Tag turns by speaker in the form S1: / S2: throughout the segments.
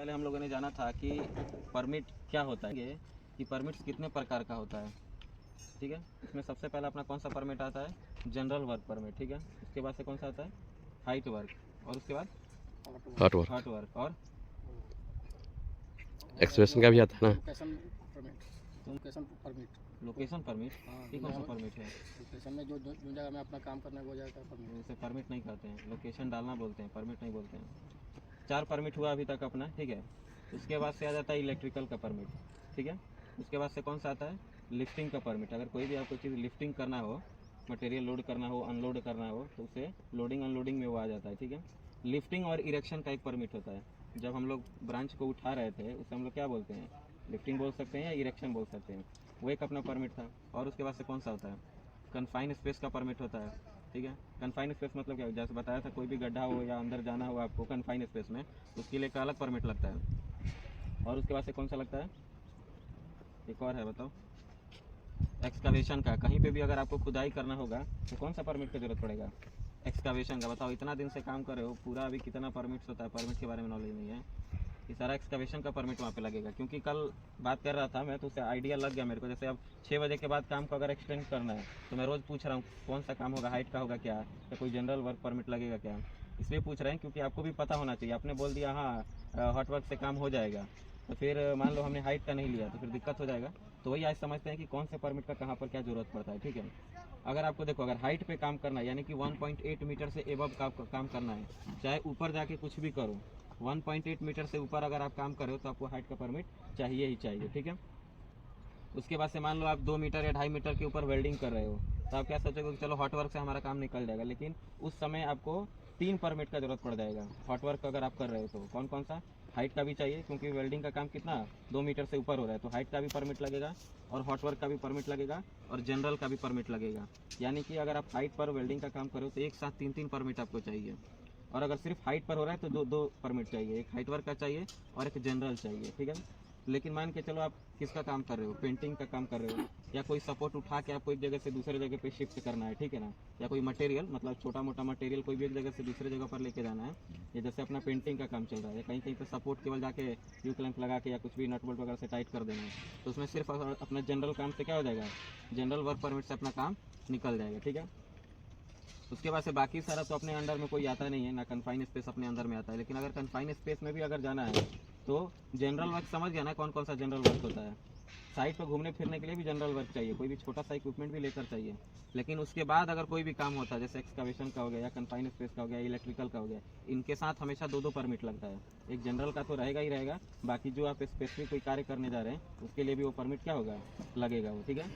S1: पहले हम लोगों ने जाना था कि परमिट क्या होता है, कि परमिट्स कितने प्रकार का होता है। ठीक है, इसमें सबसे पहला अपना कौन सा परमिट आता है, जनरल वर्क परमिट। ठीक है, उसके बाद से कौन सा आता है, हाइट वर्क, और उसके बाद
S2: हार्ट वर्क,
S1: हार्ट वर्क, और
S2: एक्सप्रेशन का भी आता है ना।
S1: Location permit. ये कौन सा परमिट है?
S3: लोकेशन में जो जो जो जगह में अपना काम करना है वो जगह का परमिट।
S1: इसे परमिट नहीं कहते हैं, लोकेशन डालना बोलते हैं, परमिट नहीं बोलते हैं। 4 परमिट हुआ अभी तक अपना। ठीक है, उसके बाद से आ जाता है इलेक्ट्रिकल का परमिट। ठीक है, उसके बाद से कौन सा आता है, लिफ्टिंग का परमिट। अगर कोई भी आपको चीज़ लिफ्टिंग करना हो, मटेरियल लोड करना हो, अनलोड करना हो, तो उसे लोडिंग अनलोडिंग में वो आ जाता है। ठीक है, लिफ्टिंग और इरेक्शन का एक परमिट होता है। जब हम लोग ब्रांच को उठा रहे थे उसे हम लोग क्या बोलते हैं, लिफ्टिंग बोल सकते हैं या इरेक्शन बोल सकते हैं, वो एक अपना परमिट था। और उसके बाद से कौन सा होता है, कन्फाइन स्पेस का परमिट होता है। ठीक है, कन्फाइन स्पेस मतलब क्या, जैसे बताया था, कोई भी गड्ढा हो या अंदर जाना हो आपको कन्फाइन स्पेस में, उसके लिए एक अलग परमिट लगता है। और उसके बाद से कौन सा लगता है, एक और है, बताओ, एक्सकावेशन का। कहीं पे भी अगर आपको खुदाई करना होगा तो कौन सा परमिट की जरूरत पड़ेगा, एक्सकावेशन का। बताओ, इतना दिन से काम कर रहे हो, पूरा अभी कितना परमिट्स होता है, परमिट के बारे में नॉलेज नहीं है, ये सारा एक्सकवेशन का परमिट वहाँ पे लगेगा। क्योंकि कल बात कर रहा था मैं तो उससे आइडिया लग गया मेरे को। जैसे अब 6 बजे के बाद काम को अगर एक्सटेंड करना है तो मैं रोज़ पूछ रहा हूँ कौन सा काम होगा, हाइट का होगा क्या, या कोई जनरल वर्क परमिट लगेगा क्या। इसलिए पूछ रहे हैं क्योंकि आपको भी पता होना चाहिए। आपने बोल दिया हाँ हॉट वर्क से काम हो जाएगा, तो फिर मान लो हमने हाइट का नहीं लिया तो फिर दिक्कत हो जाएगा। तो वही आज समझते हैं कि कौन से परमिट का कहाँ पर क्या ज़रूरत पड़ता है। ठीक है, अगर आपको देखो, अगर हाइट पे काम करना है यानी कि 1.8 मीटर से एबव काम करना है, चाहे ऊपर जाके कुछ भी करो, 1.8 मीटर से ऊपर अगर आप काम कर रहे हो तो आपको हाइट का परमिट चाहिए ही चाहिए। ठीक है, उसके बाद से मान लो आप 2 मीटर या 2.5 मीटर के ऊपर वेल्डिंग कर रहे हो, तो आप क्या सोचोगे कि चलो हॉट वर्क से हमारा काम निकल जाएगा, लेकिन उस समय आपको 3 परमिट का जरूरत पड़ जाएगा। हॉट वर्क अगर आप कर रहे हो तो कौन कौन सा, हाइट का भी चाहिए क्योंकि वेल्डिंग का काम कितना 2 मीटर से ऊपर हो रहा है, तो हाइट का भी परमिट लगेगा, और हॉट वर्क का भी परमिट लगेगा, और जनरल का भी परमिट लगेगा। यानी कि अगर आप हाइट पर वेल्डिंग का काम करो तो एक साथ 3 परमिट आपको चाहिए। और अगर सिर्फ हाइट पर हो रहा है तो दो परमिट चाहिए, एक हाइट वर्क का चाहिए और एक जनरल चाहिए। ठीक है, लेकिन मान के चलो आप किसका काम कर रहे हो, पेंटिंग का काम कर रहे हो, या कोई सपोर्ट उठा के आपको एक जगह से दूसरे जगह पे शिफ्ट करना है, ठीक है ना, या कोई मटेरियल मतलब छोटा मोटा मटेरियल कोई भी एक जगह से दूसरे जगह पर लेके जाना है, या जैसे अपना पेंटिंग का काम चल रहा है, कहीं कहीं पे सपोर्ट केवल जाके यू क्लैंप लगा के या कुछ भी नट बोल्ट वगैरह से टाइट कर देना है, तो उसमें सिर्फ अपना जनरल काम से क्या हो जाएगा, जनरल वर्क परमिट से अपना काम निकल जाएगा। ठीक है, उसके बाद से बाकी सारा तो अपने अंडर में कोई आता नहीं है ना, कन्फाइन स्पेस अपने अंदर में आता है। लेकिन अगर कन्फाइन स्पेस में भी अगर जाना है तो जनरल वर्क समझ गया ना, कौन कौन सा जनरल वर्क होता है। साइट पर घूमने फिरने के लिए भी जनरल वर्क चाहिए, कोई भी छोटा सा इक्विपमेंट भी लेकर चाहिए। लेकिन उसके बाद अगर कोई भी काम होता है जैसे एक्सकावेशन का हो गया, या कन्फाइन स्पेस का हो गया, इलेक्ट्रिकल का हो गया, इनके साथ हमेशा 2 परमिट लगता है। एक जनरल का तो रहेगा ही रहेगा, बाकी जो आप स्पेसिफिक कोई कार्य करने जा रहे हैं उसके लिए भी वो परमिट क्या होगा, लगेगा वो। ठीक है,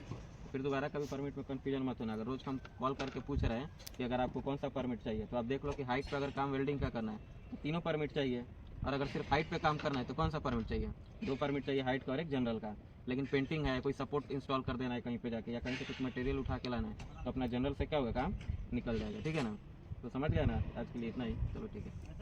S1: फिर दोबारा कभी परमिट में कन्फ्यूजन मत होना। अगर रोज़ हम कॉल करके पूछ रहे हैं कि अगर आपको कौन सा परमिट चाहिए, तो आप देख लो कि हाइट पे अगर काम वेल्डिंग का करना है तो 3 परमिट चाहिए, और अगर सिर्फ हाइट पे काम करना है तो कौन सा परमिट चाहिए, 2 परमिट चाहिए, हाइट का और एक जनरल का। लेकिन पेंटिंग है, कोई सपोर्ट इंस्टॉल कर देना है कहीं पे जाके, या कहीं से कुछ मटेरियल उठा के लाना है, तो अपना जनरल से क्या होगा, काम निकल जाएगा। ठीक है ना, तो समझ गया ना, आज के लिए इतना ही, चलो ठीक है।